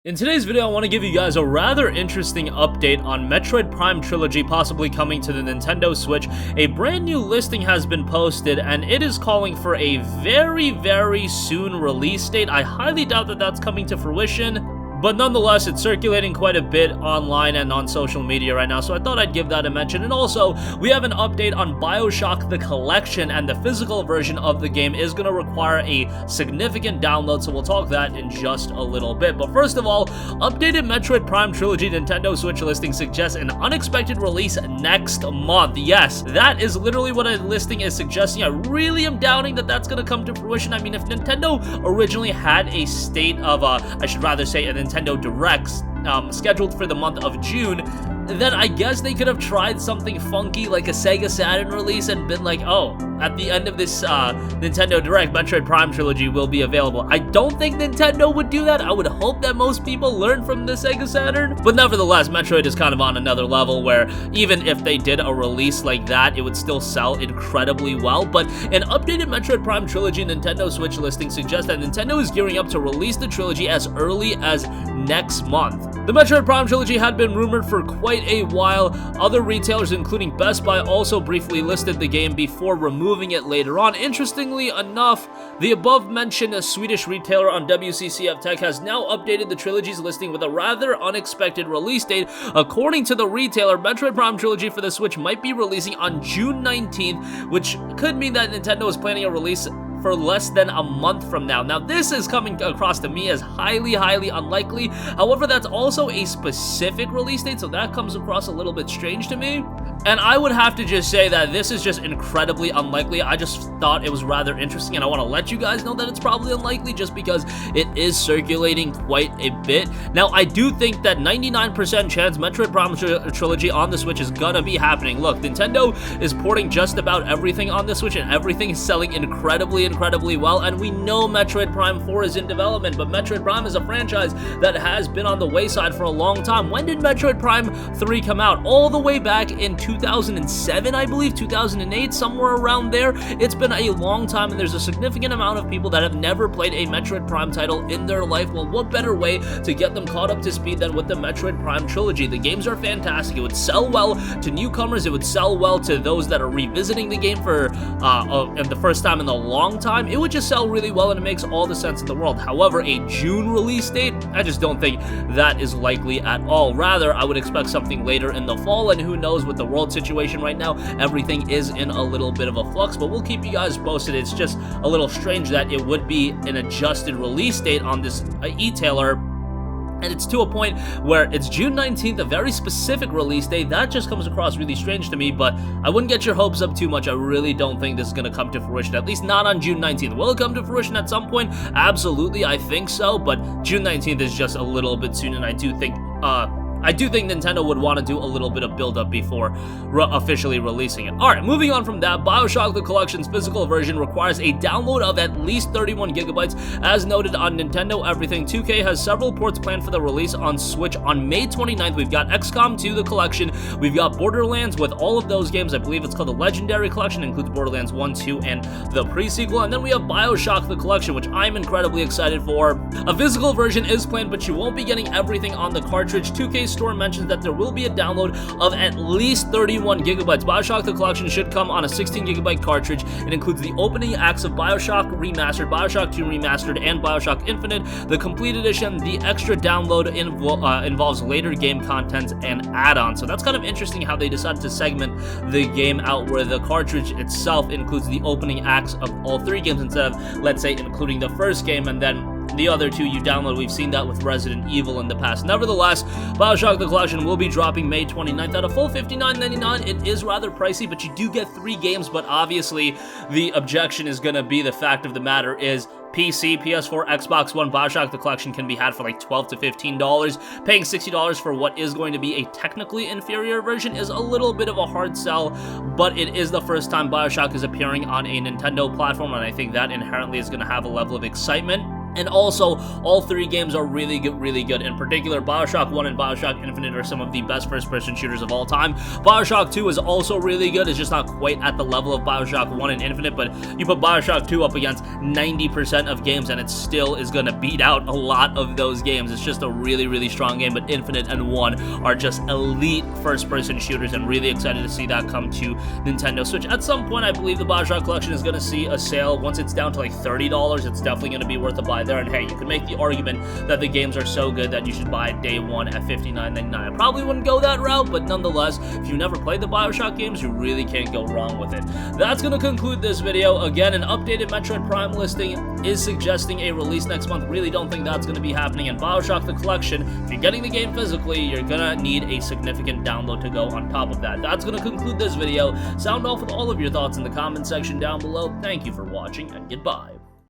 In today's video, I want to give you guys a rather interesting update on Metroid Prime Trilogy possibly coming to the Nintendo Switch. A brand new listing has been posted, and it is calling for a very soon release date. I highly doubt that that's coming to fruition, but nonetheless, it's circulating quite a bit online and on social media right now, so I thought I'd give that a mention. And also, we have an update on BioShock the Collection, and the physical version of the game is going to require a significant download, so we'll talk that in just a little bit. But first of all, updated Metroid Prime Trilogy Nintendo Switch listing suggests an unexpected release next month. Yes, that is literally what a listing is suggesting. I really am doubting that that's going to come to fruition. I mean, if Nintendo originally had a state of, I should rather say a Nintendo Directs scheduled for the month of June, then I guess they could have tried something funky like a Sega Saturn release and been like, oh, at the end of this Nintendo Direct, Metroid Prime Trilogy will be available. I don't think Nintendo would do that. I would hope that most people learn from the Sega Saturn, but nevertheless, Metroid is kind of on another level where even if they did a release like that, it would still sell incredibly well. But an updated Metroid Prime Trilogy Nintendo Switch listing suggests that Nintendo is gearing up to release the trilogy as early as next month. The Metroid Prime Trilogy had been rumored for quite a while. Other retailers, including Best Buy, also briefly listed the game before removing it later on. Interestingly enough, the above-mentioned Swedish retailer on WCCF Tech has now updated the trilogy's listing with a rather unexpected release date. According to the retailer, Metroid Prime Trilogy for the Switch might be releasing on June 19th, which could mean that Nintendo is planning a release for less than a month from now. Now, this is coming across to me as highly unlikely. However, that's also a specific release date, so that comes across a little bit strange to me. And I would have to just say that this is just incredibly unlikely. I just thought it was rather interesting, and I want to let you guys know that it's probably unlikely just because it is circulating quite a bit. Now, I do think that 99% chance Metroid Prime Trilogy on the Switch is gonna be happening. Look, Nintendo is porting just about everything on the Switch, and everything is selling incredibly well, and we know Metroid Prime 4 is in development, but Metroid Prime is a franchise that has been on the wayside for a long time. When did Metroid Prime 3 come out? All the way back in 2007, I believe, 2008, somewhere around there. It's been a long time, and there's a significant amount of people that have never played a Metroid Prime title in their life. Well, what better way to get them caught up to speed than with the Metroid Prime Trilogy? The games are fantastic. It would sell well to newcomers. It would sell well to those that are revisiting the game for the first time in a long time. It would just sell really well, and it makes all the sense in the world. However, a June release date, I just don't think that is likely at all. Rather, I would expect something later in the fall, and who knows, with the world situation right now, everything is in a little bit of a flux, but we'll keep you guys posted. It's just a little strange that it would be an adjusted release date on this e-tailer. And it's to a point where it's June 19th, a very specific release date. That just comes across really strange to me, but I wouldn't get your hopes up too much. I really don't think this is going to come to fruition, at least not on June 19th. Will it come to fruition at some point? Absolutely, I think so, but June 19th is just a little bit soon, and I do think Nintendo would want to do a little bit of build-up before officially releasing it. Alright, moving on from that, BioShock the Collection's physical version requires a download of at least 31 gigabytes, as noted on Nintendo Everything. 2K has several ports planned for the release on Switch on May 29th. We've got XCOM 2, the Collection. We've got Borderlands with all of those games. I believe it's called the Legendary Collection. It includes Borderlands 1, 2, and the pre-sequel. And then we have BioShock the Collection, which I'm incredibly excited for. A physical version is planned, but you won't be getting everything on the cartridge. 2K's store mentions that there will be a download of at least 31 gigabytes. BioShock the Collection should come on a 16 gigabyte cartridge. It includes the opening acts of BioShock Remastered, BioShock 2 Remastered, and BioShock Infinite. The complete edition, the extra download involves later game contents and add-ons. So that's kind of interesting how they decided to segment the game out, where the cartridge itself includes the opening acts of all three games instead of, let's say, including the first game and then the other two you download. We've seen that with Resident Evil in the past. Nevertheless, BioShock the Collection will be dropping May 29th at a full $59.99. It is rather pricey, but you do get 3 games, but obviously the objection is going to be the fact of the matter is PC, PS4, Xbox One, BioShock the Collection can be had for like $12 to $15. Paying $60 for what is going to be a technically inferior version is a little bit of a hard sell, but it is the first time BioShock is appearing on a Nintendo platform, and I think that inherently is going to have a level of excitement. And also, all three games are really good. In particular, BioShock 1 and BioShock Infinite are some of the best first-person shooters of all time. BioShock 2 is also really good. It's just not quite at the level of BioShock 1 and Infinite, but you put BioShock 2 up against 90% of games, and it still is going to beat out a lot of those games. It's just a really strong game, but Infinite and 1 are just elite first-person shooters, and really excited to see that come to Nintendo Switch. At some point, I believe the BioShock Collection is going to see a sale. Once it's down to like $30, it's definitely going to be worth a buy there. And hey, you can make the argument that the games are so good that you should buy day one at $59.99. I probably wouldn't go that route, but nonetheless, if you never played the BioShock games, you really can't go wrong with it. That's going to conclude this video. Again, an updated Metroid Prime listing is suggesting a release next month. Really don't think that's going to be happening. And BioShock the Collection, if you're getting the game physically, you're going to need a significant download to go on top of that. That's going to conclude this video. Sound off with all of your thoughts in the comment section down below. Thank you for watching, and goodbye.